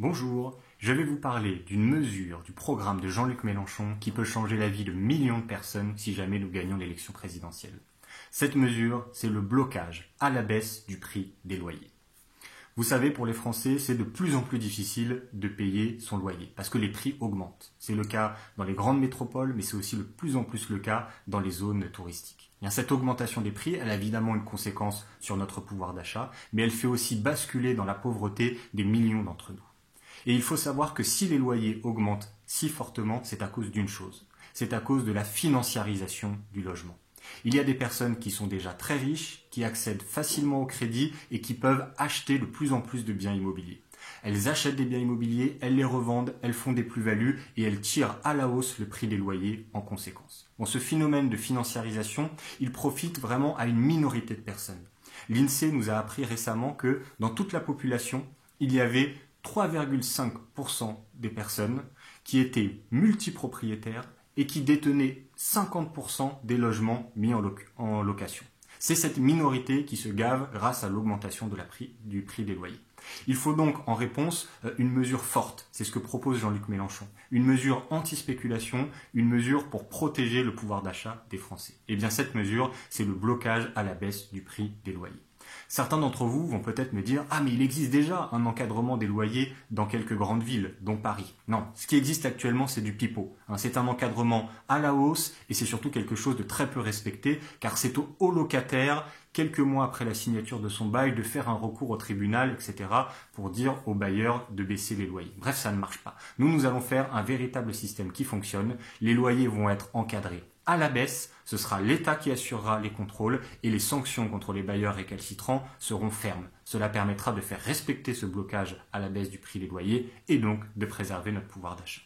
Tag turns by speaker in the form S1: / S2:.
S1: Bonjour, je vais vous parler d'une mesure du programme de Jean-Luc Mélenchon qui peut changer la vie de millions de personnes si jamais nous gagnons l'élection présidentielle. Cette mesure, c'est le blocage à la baisse du prix des loyers. Vous savez, pour les Français, c'est de plus en plus difficile de payer son loyer parce que les prix augmentent. C'est le cas dans les grandes métropoles, mais c'est aussi de plus en plus le cas dans les zones touristiques. Cette augmentation des prix, elle a évidemment une conséquence sur notre pouvoir d'achat, mais elle fait aussi basculer dans la pauvreté des millions d'entre nous. Et il faut savoir que si les loyers augmentent si fortement, c'est à cause d'une chose. C'est à cause de la financiarisation du logement. Il y a des personnes qui sont déjà très riches, qui accèdent facilement au crédit et qui peuvent acheter de plus en plus de biens immobiliers. Elles achètent des biens immobiliers, elles les revendent, elles font des plus-values et elles tirent à la hausse le prix des loyers en conséquence. Ce phénomène de financiarisation, il profite vraiment à une minorité de personnes. L'INSEE nous a appris récemment que dans toute la population, il y avait 3,5% des personnes qui étaient multipropriétaires et qui détenaient 50% des logements mis en location. C'est cette minorité qui se gave grâce à l'augmentation du prix des loyers. Il faut donc en réponse une mesure forte, c'est ce que propose Jean-Luc Mélenchon, une mesure anti-spéculation, une mesure pour protéger le pouvoir d'achat des Français. Et bien cette mesure, c'est le blocage à la baisse du prix des loyers. Certains d'entre vous vont peut-être me dire « Ah, mais il existe déjà un encadrement des loyers dans quelques grandes villes, dont Paris. » Non, ce qui existe actuellement, c'est du pipeau. C'est un encadrement à la hausse et c'est surtout quelque chose de très peu respecté car c'est au locataire, quelques mois après la signature de son bail, de faire un recours au tribunal, etc. pour dire au bailleur de baisser les loyers. Bref, ça ne marche pas. Nous allons faire un véritable système qui fonctionne. Les loyers vont être encadrés à la baisse, ce sera l'État qui assurera les contrôles et les sanctions contre les bailleurs récalcitrants seront fermes. Cela permettra de faire respecter ce blocage à la baisse du prix des loyers et donc de préserver notre pouvoir d'achat.